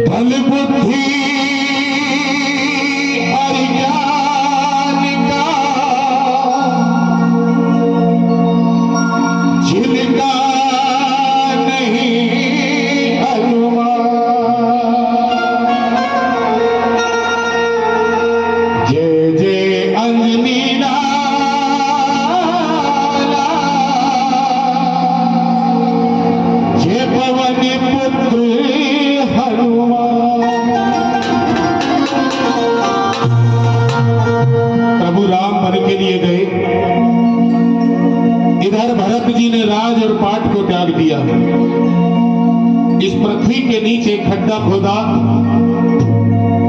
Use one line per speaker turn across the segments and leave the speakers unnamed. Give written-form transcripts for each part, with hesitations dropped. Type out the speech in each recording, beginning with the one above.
बल बुद्धि और ज्ञान का जिनका नहीं अनुमान, जय जय अंजनी लाला, जय पवन पुत्र प्रभु राम वन के लिए गए। इधर भरत जी ने राज और पाट को त्याग दिया। इस पृथ्वी के नीचे एक खड्डा खोदा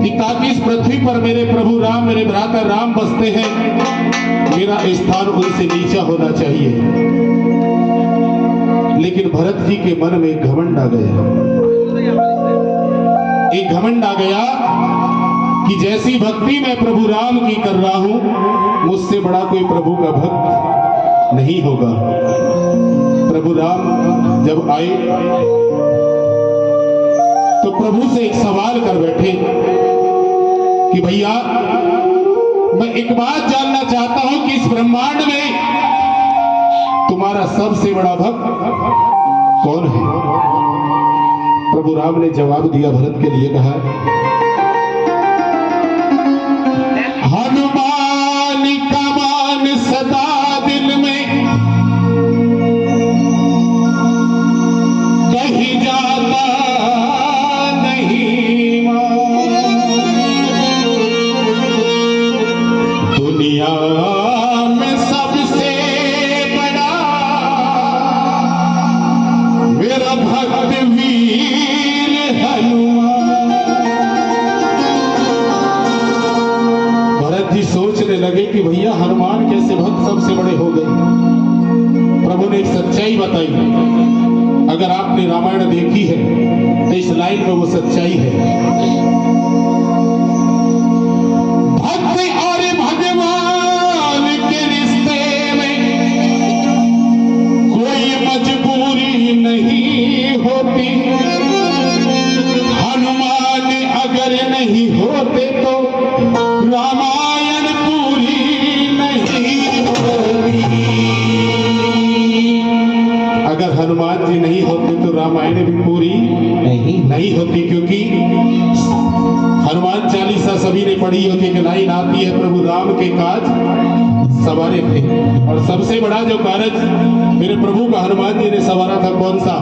कि ताकि इस पृथ्वी पर मेरे प्रभु राम, मेरे भ्राता राम बसते हैं, मेरा स्थान उनसे नीचा होना चाहिए। लेकिन भरत जी के मन में एक घमंड आ गया। एक घमंड आ गया कि जैसी भक्ति मैं प्रभु राम की कर रहा हूं, मुझसे बड़ा कोई प्रभु का भक्त नहीं होगा। प्रभु राम जब आए तो प्रभु से एक सवाल कर बैठे कि भैया, मैं एक बात जानना चाहता हूं कि इस ब्रह्मांड में तुम्हारा सबसे बड़ा भक्त कौन है? प्रभु राम ने जवाब दिया, भरत के लिए कहा, हनुमान का मान सदा दिल में कहीं जाता नहीं दुनिया में सबसे बड़ा मेरा भक्त वीर हनुमान। भरत जी सोचने लगे कि भैया हनुमान कैसे भक्त सबसे बड़े हो गए। प्रभु ने एक सच्चाई बताई। अगर आपने रामायण देखी है तो इस लाइन में वो सच्चाई है। भक्त और भगवान के रिश्ते में कोई मजबूरी नहीं होती। हनुमान अगर नहीं होते तो रामायण पूरी नहीं होती। अगर हनुमान जी नहीं होते तो रामायण भी पूरी नहीं होती, क्योंकि हनुमान चालीसा सभी ने पढ़ी होती कि लाइन आती है, प्रभु राम के काज सवारे थे। और सबसे बड़ा जो कारज मेरे प्रभु का हनुमान जी ने सवारा था, कौन सा?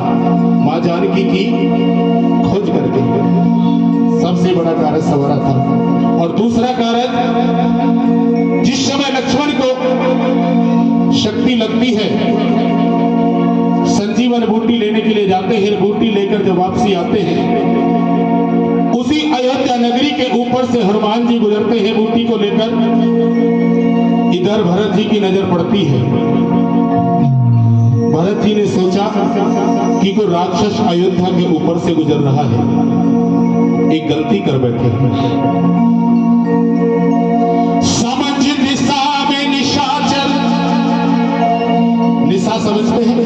मां जानकी की खोज करके सबसे बड़ा कारज सवारा था। और दूसरा कारज, जिस समय लक्ष्मण को शक्ति लगती है, संजीवन बूटी लेने के लिए जाते हैं, बूटी लेकर जब वापसी आते हैं, उसी अयोध्या नगरी के ऊपर से हनुमान जी गुजरते हैं बूटी को लेकर। इधर भरत जी की नजर पड़ती है। भरत जी ने सोचा कि कोई राक्षस अयोध्या के ऊपर से गुजर रहा है। एक गलती कर बैठे। समझ निशा में निशाचर, निशा समझते हैं?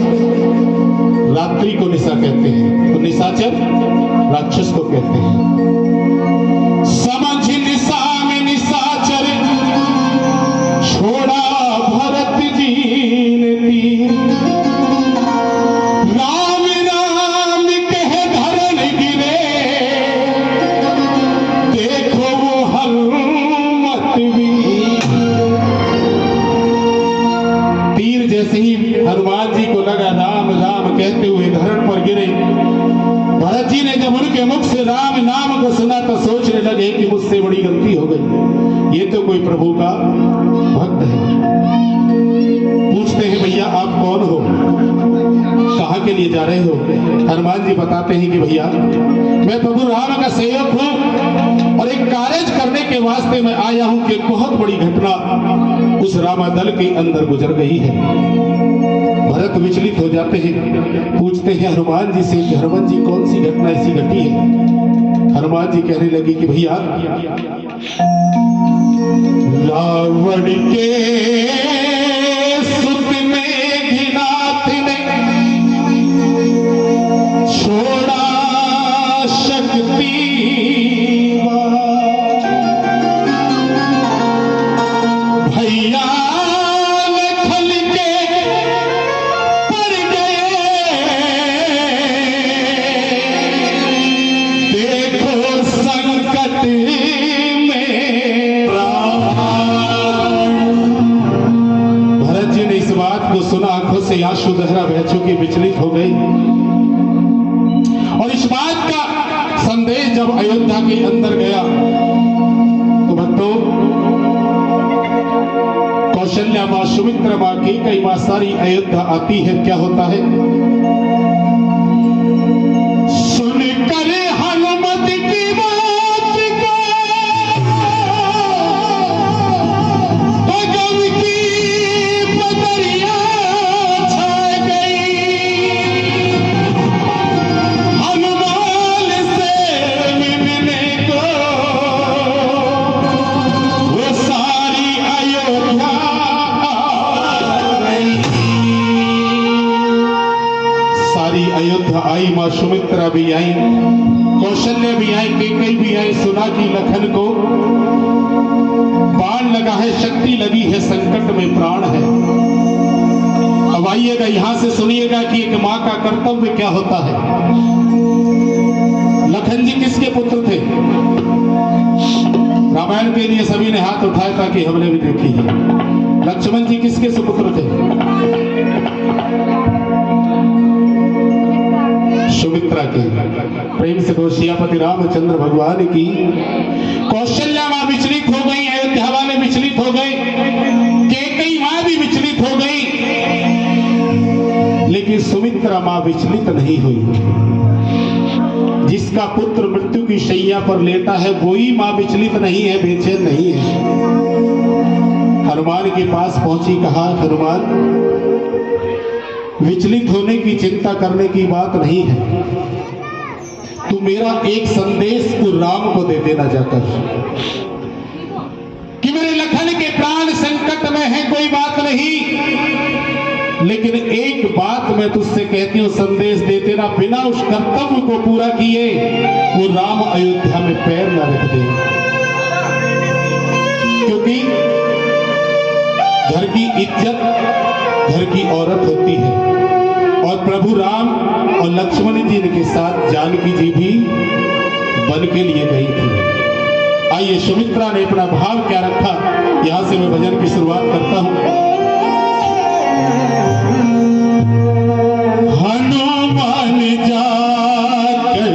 रात्रि को निशा कहते हैं, तो निशाचर राक्षस को कहते हैं। समझ निशा में निशाचर छोड़ा भरत जी ने तीर। राम राम कह धरन गिरे, देखो वो हनुमत वीर। तीर जैसे ही हनुमान जी को लगा, राम राम कहते हुए धरण पर गिरे। भरत जी ने जब उनके मुख से राम नाम को सुना तो सोचने लगे कि मुझसे बड़ी गलती हो गई, ये तो कोई प्रभु का भक्त है। पूछते हैं, भैया आप कौन हो? कहाँ के लिए जा रहे हो? हनुमान जी बताते हैं कि भैया मैं प्रभु राम का सेवक हूँ और एक कार्य करने के वास्ते मैं आया हूँ कि बहुत बड़ी घटना उस रामादल के अंदर गुजर गई है। भरत विचलित हो जाते हैं, पूछते हैं हनुमान जी से कि हनुमान जी कौन सी घटना ऐसी घटी है? हनुमान जी कहने लगे कि भैया रावण के सुत में घिनाथ ने छोड़ा शक्ति भैया खल के पड़ गए देखो संकट सुना, आंखों से आंसू दहरा बह चुके, विचलित हो गई। और इस बात का संदेश जब अयोध्या के अंदर गया तो भक्तों कौशल्या मां, सुमित्रा मां, कैकेयी मां सारी अयोध्या आती है। क्या होता है? सुनकर हनुमत की बात अयोध्या आई, मां सुमित्रा भी आई, कौशल्या भी आई, कैकेयी भी आई। सुना कि लखन को बाण लगा है, शक्ति लगी है, संकट में प्राण है। अब आइएगा यहां से सुनिएगा कि एक मां का कर्तव्य क्या होता है। लखन जी किसके पुत्र थे? रामायण के लिए सभी ने हाथ उठाया ताकि हमने भी देखी है। लक्ष्मण जी किसके सुपुत्र थे? सुमित्रा के। प्रेम से कहो सियापति रामचंद्र भगवान की। कौशल्या मां विचलित हो गई, अयोध्या वाले विचलित हो गए, कैकेयी मां भी विचलित हो गई, लेकिन सुमित्रा मां विचलित नहीं हुई। जिसका पुत्र मृत्यु की शैया पर लेटा है वही मां विचलित नहीं है, बेचैन नहीं है। हनुमान के पास पहुंची, कहा हनुमान विचलित होने की, चिंता करने की बात नहीं है। तू मेरा एक संदेश को राम को दे देना जाकर कि मेरे लखन के प्राण संकट में है, कोई बात नहीं, लेकिन एक बात मैं तुझसे कहती हूं, संदेश दे देना, बिना उस कर्तव्य को पूरा किए वो राम अयोध्या में पैर न रख दे। क्योंकि घर की इज्जत घर की औरत होती है, और प्रभु राम और लक्ष्मण जी के साथ जानकी जी भी वन के लिए गई थी। आइए सुमित्रा ने अपना भाव क्या रखा, यहां से मैं भजन की शुरुआत करता हूं। हनुमान जाकर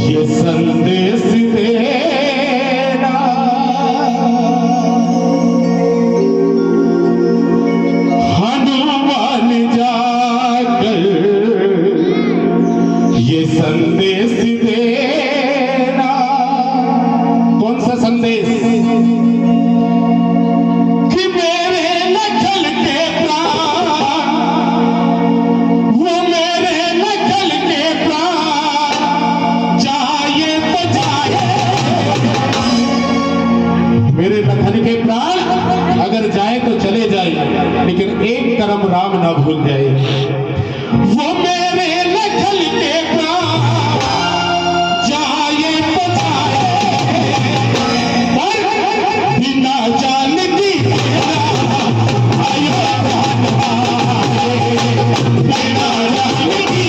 ये संदेश देना, हनुमान जाकर ये संदेश देना। कौन सा संदेश? मेरे लखन के प्राण अगर जाए तो चले जाए, लेकिन एक कर्म राम ना भूल जाए। वो मेरे लखन के प्राण जाए तो जाए, पर बिना जानकी आयो बिना जानकी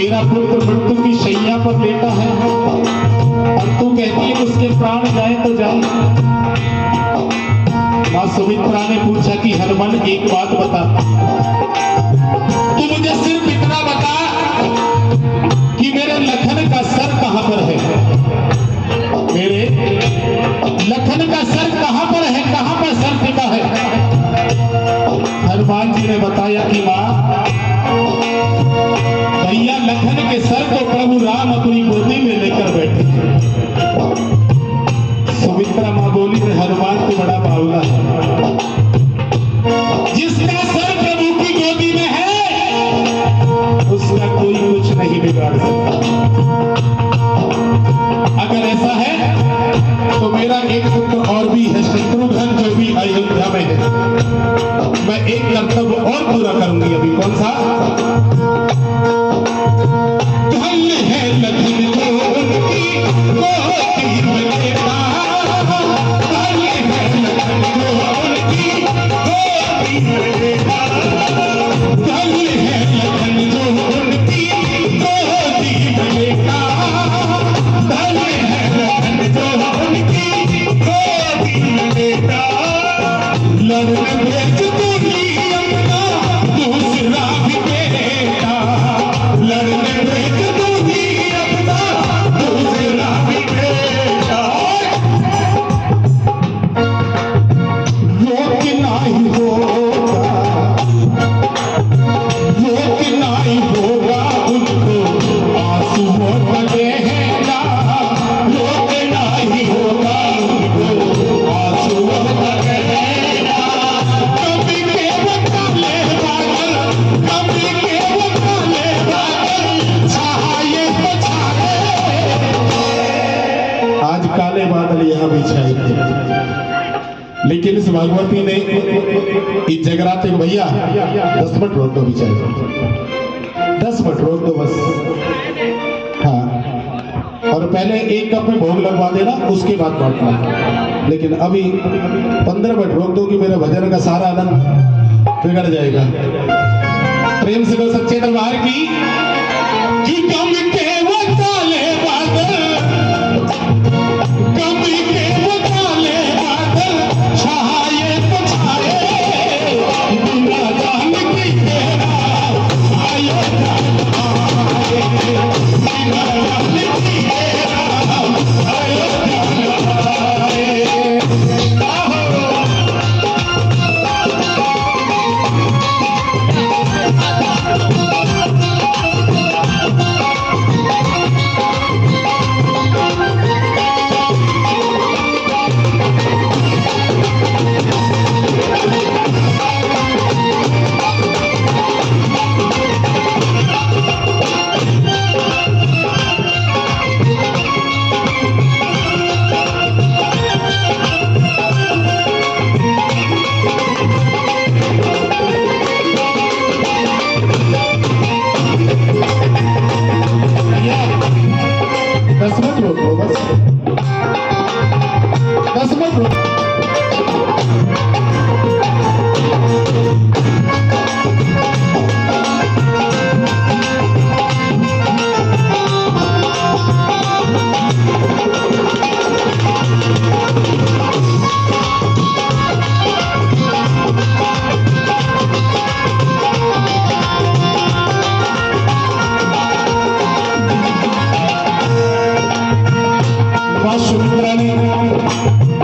तेरा पुत्र मृत्यु की शैया पर लेटा है और तू कहती है उसके प्राण जाए तो जाए। मां सुमित्रा ने पूछा कि हनुमान एक बात बता, तू मुझे सिर्फ इतना बता कि मेरे लखन का सर कहां पर है, मेरे लखन का सर कहां पर है, कहां पर सर टिका है। हनुमान जी ने बताया कि मां भैया लखन के सर को प्रभु राम अपनी गोदी में लेकर बैठे हैं। सुमित्रा मां बोली रे हनुमान तो बड़ा बावला है, जिसका सर प्रभु की गोदी में है उसका कोई कुछ नहीं बिगाड़ सकता। अगर ऐसा है तो मेरा एक पुत्र और भी है शत्रुघ्न, जो भी अयोध्या में है, मैं एक कर्तव्य और पूरा करूंगी। अभी कौन सा? धन्य है लखन जो उनकी गोदी में लेटा, धन्य है लखन जो उनकी गोदी में लेटा, धन्य है लखन जो उनकी गोदी में लेटा, धन्य है लखन जो उनकी गोदी में लेटा। लड़ने भेज दूंगी अपना दूसरा भी बेटा, लड़ने भेज दूंगी अपना दूसरा भी बेटा। रोक नहीं होगा, रोक नहीं होगा उनको आंसुओं बहेगा, रोक नहीं होगा उनको आंसुओं बहेगा। कभी के वो काले बादल, कभी के वो काले बादल छाए तो छाए। आज काले बादल यहाँ भी छाए थे, लेकिन इस भगवती ने इस जगराते को भैया 10 मिनट रोक दो, भी चाहिए 10 मिनट रोक दो बस। हाँ, और पहले एक कप में भोग लगवा देना, उसके बाद बांटना। लेकिन अभी 15 मिनट रोक दो कि मेरे भजन का सारा आनंद बिगड़ जाएगा। प्रेम से सच्चे दरबार की कि कम के वो काले बादल, कम के वो काले बादल छाए तो छाए, बिना जान की तेरा आयो आए, बिना जान की तेरा आयो आए।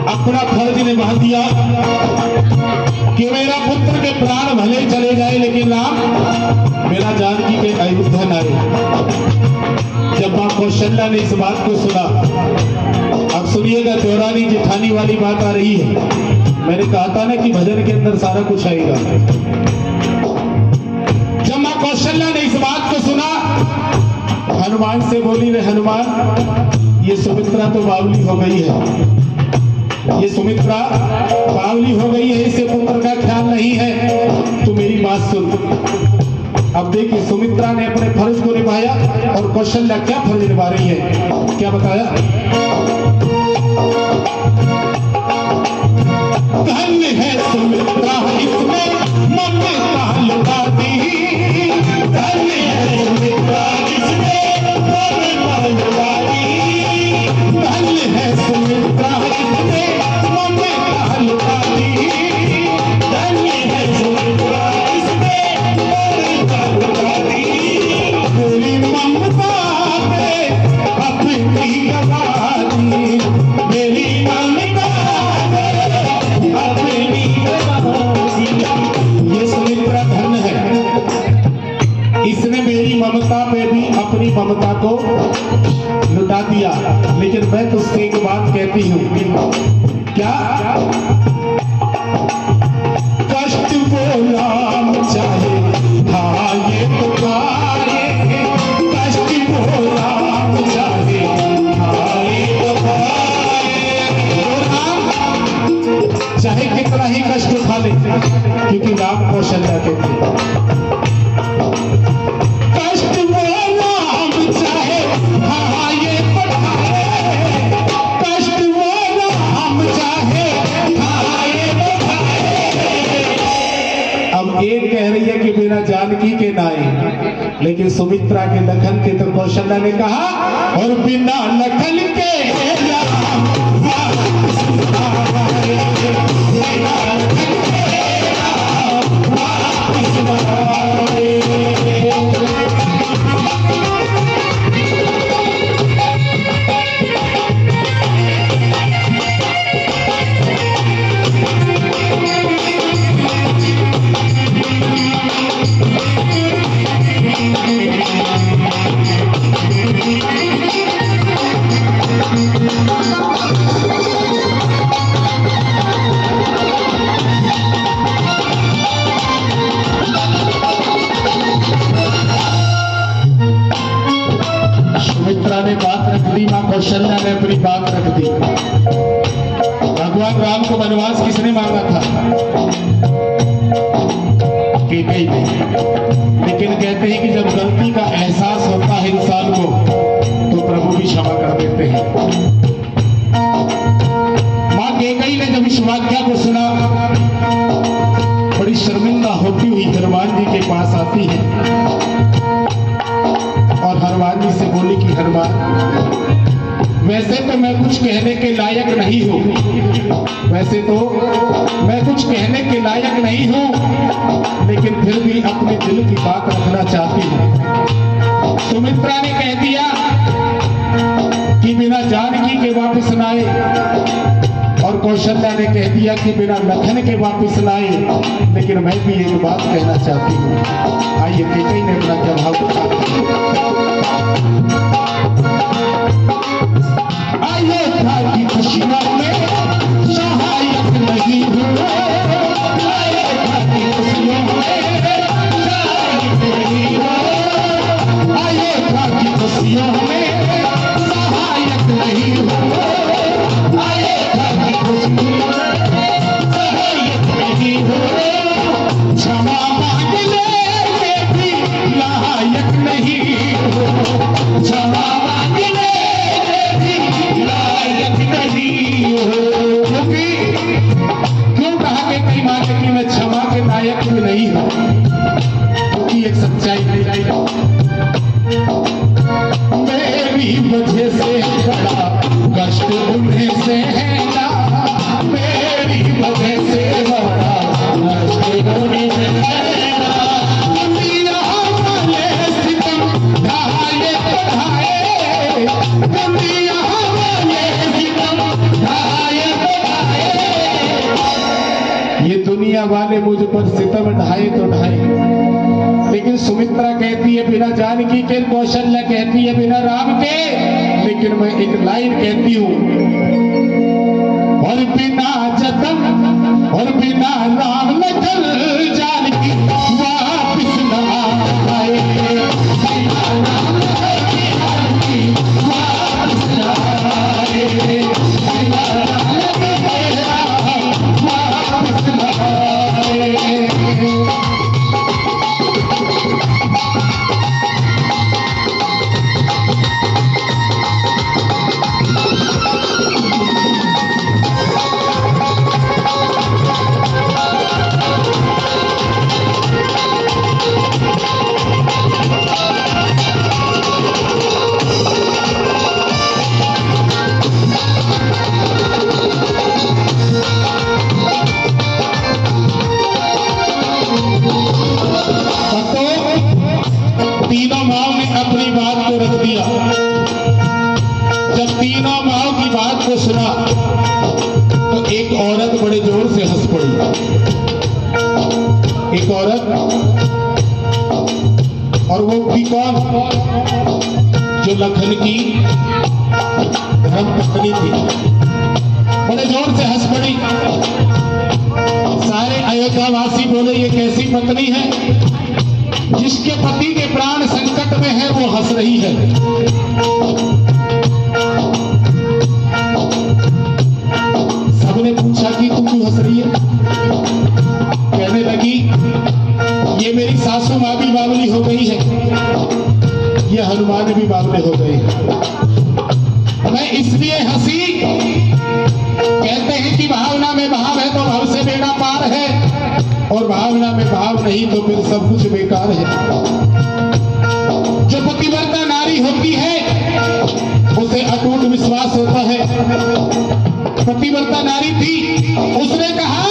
अपना फर्ज निभा दिया कि मेरा पुत्र के प्राण भले चले जाए, लेकिन राम मेरा जानकी के अयोध्या न रहे। जब मां कौशल्या ने इस बात को सुना, अब सुनिएगा देवरानी जेठानी वाली बात आ रही है। मैंने कहा था ना कि भजन के अंदर सारा कुछ आएगा। जब मां कौशल्या ने इस बात को सुना, हनुमान से बोली रे हनुमान, ये सुमित्रा तो बावली हो गई है, ये सुमित्रा बावली हो गई है, इसे पुत्र का ख्याल नहीं है। तू मेरी बात सुन। अब देखिए सुमित्रा ने अपने फर्ज को निभाया और कौशल्या क्या फर्ज निभा रही है, क्या बताया? धन्य है सुमित्रा इसमें ममता लुटा दी, धन्य है सुमित्रा इसमें ममता पे भी अपनी ममता को लुटा दिया। लेकिन मैं तुझसे एक बात कहती हूँ, क्या कष्ट वो राम चाहे खाए तो खाए, कष्ट वो राम चाहे खाए तो खाए। चाहे कितना ही कष्ट उठा ले, क्योंकि राम कौशल्या के थे। कष्ट वो राम चाहे खाए तो खाए, कष्ट वो राम चाहे खाए तो खाए। अब एक कह रही है कि बिना जानकी के नाई, लेकिन सुमित्रा के लखन के तो कौशल्या ने कहा, और बिना लखन के कौशल्या ने अपनी बात रख दी। भगवान राम को वनवास किसने मांगा था? कैकेयी ने। लेकिन कहते हैं कि जब गलती का एहसास होता है इंसान को, तो प्रभु भी क्षमा कर देते हैं। मां कैकेयी ने जब इस वाक्य को सुना, बड़ी शर्मिंदा होती हुई हनुमान जी के पास आती है और हनुमान जी से बोली कि हनुमान, वैसे तो मैं कुछ कहने के लायक नहीं हूं, वैसे तो मैं कुछ कहने के लायक नहीं हूं, लेकिन फिर भी अपने दिल की बात रखना चाहती हूं। सुमित्रा ने कह दिया कि बिना जानकी के वापस न आए, और कौशल्या ने कह दिया कि बिना लखन के वापस न आए, लेकिन मैं भी एक बात कहना चाहती हूं। आइए कैकेयी ने अपना जवाब दिया। अयोध्या की खुशियों में सहायक नहीं हूँ, अयोध्या की खुशियों में सहायक नहीं हूँ, अयोध्या की खुशियों में सहायक नहीं हूँ, अयोध्या की खुशियों में सहायक नहीं हूँ, क्षमा मांगने में भी लायक नहीं हूँ, क्षमा मांगने क्यों कहा कि कई माने कि मैं क्षमा के लायक भी नहीं हूं, क्योंकि एक सच्चाई है। मेरी वजह से बड़ा कष्ट उन्हें से है ना, मेरी वजह से बड़ा कष्ट उन्हें से है ना। दुनिया वाले सितम ढाए बढ़ाए, दुनिया ये दुनिया वाले मुझ पर सितम ढाए तो ढाए, लेकिन सुमित्रा कहती है बिना जानकी के, कौशल्या कहती है बिना राम के, लेकिन मैं एक लाइन कहती हूं, और बिना जतन और बिना राम लखन जानकी वापिस न आए, बिना राम लखन जानकी वापिस न आए, बिना राम लखन वापिस न आए। तीनों माओ ने अपनी बात को रख दिया। जब तीनों माओ की बात को सुना तो एक औरत बड़े जोर से हंस पड़ी। एक औरत, और वो भी कौन? जो लखन की धर्म पत्नी थी। बड़े जोर से हंस पड़ी। सारे अयोध्यावासी बोले ये कैसी पत्नी है, जिसके पति के प्राण संकट में है वो हंस रही है। सबने पूछा कि तुम क्यों हंस रही है? कहने लगी ये मेरी सासू माँ भी बावली हो गई है, ये हनुमान भी बावले हो गए हैं। मैं इसलिए हंसी, कहते हैं कि भावना में भाव है तो भाव से बेड़ा पार है, और भावना में भाव नहीं तो फिर सब कुछ बेकार है। जो पतिव्रता नारी होती है उसे अटूट विश्वास होता है। पतिव्रता नारी थी, उसने कहा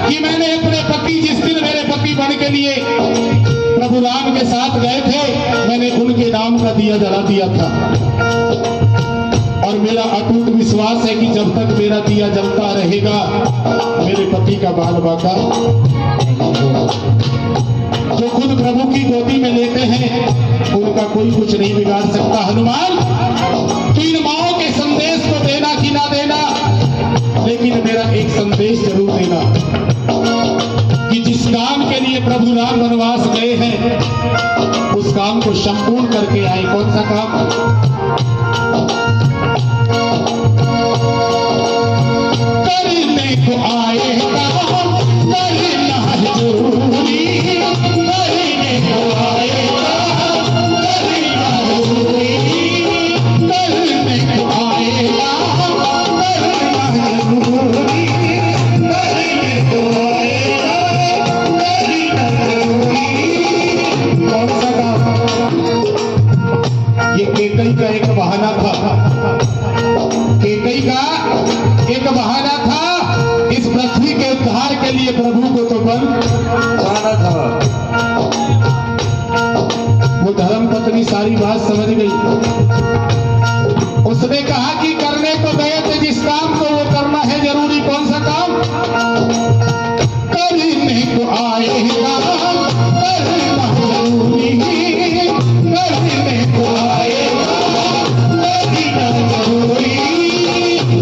कि मैंने अपने पति, जिस दिन मेरे पति बन के लिए प्रभु राम के साथ गए थे, मैंने उनके नाम का दिया जला दिया था, और मेरा अटूट विश्वास है कि जब तक मेरा दिया जलता रहेगा मेरे पति का बाल बाका। जो खुद प्रभु की गोदी में लेते हैं उनका कोई कुछ नहीं बिगाड़ सकता। हनुमान, तू इन माओं के संदेश को देना कि ना देना, लेकिन मेरा एक संदेश जरूर देना कि जिस काम के लिए प्रभु राम वनवास गए हैं उस काम को संपूर्ण करके आए। कौन सा काम? करने को आए काम करना जरूरी, करने को आए काम करना जरूरी, करने को आए काम करना जरूरी, करने को आए काम करना जरूरी। कौन सा काम? ये केकई का एक बहाना था। केकई का एक बहाना था। इस पृथ्वी के उद्धार के लिए प्रभु को तो बहाना था। वो धर्म पत्नी सारी बात समझ गई। उसने कहा कि करने को गए थे जिस काम को वो करना है जरूरी। कौन सा काम? करने को आए काम करना जरूरी, करने को आए काम करना जरूरी।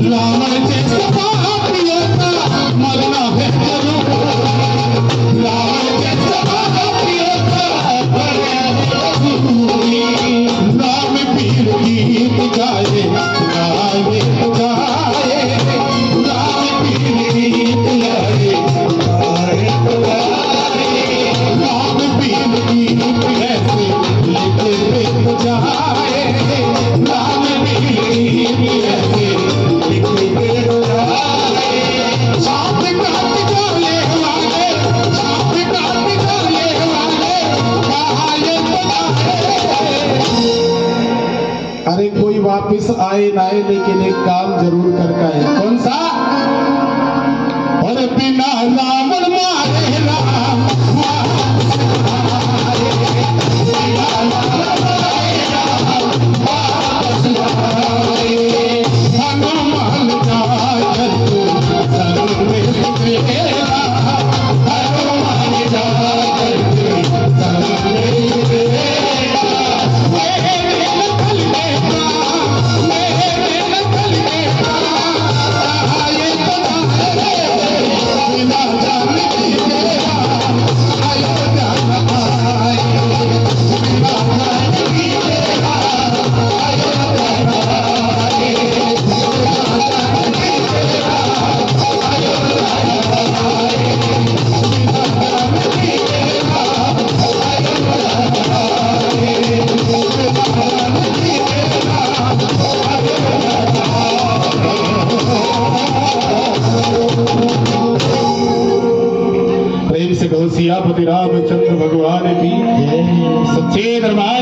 रावण जैसे महाप्रिय का मरना है जरूर, रावण जैसे महाप्रिय का मरना है जरूरी। राम पीर गीत गाए गाए गाए, राम पीर गीत गाए गाए गाए, राम पीर गीत ऐसे लिखते जाए, राम पीर गीत ऐसे लिखते जाए। साथ काट जाने वाले, साथ काट जाने वाले कहा ये बनाए। अरे कोई वापिस आए ना आए लेकिन एक काम जरूर करके आए। कौन सा? और बिना रावण मारे राम वापस आए, बिना रावण मारे राम वापस आए। हनुमान जाकर तो संग में तेरा, हनुमान जाकर तो संग में तेरा। मेरे नकल के प्राण, मेरे नकल के प्राण कहा ये बनाए, बिना जान की तेरा अयोध्या न आए, बिना जान की तेरा अयोध्या न आए, बिना जान की तेरा अयोध्या न आए, बिना जान की तेरा अयोध्या न आए, बिना जान की तेरा अयोध्या न आए। प्रेम से कहो सियापति रामचंद्र भगवान की। सच्चे दरबार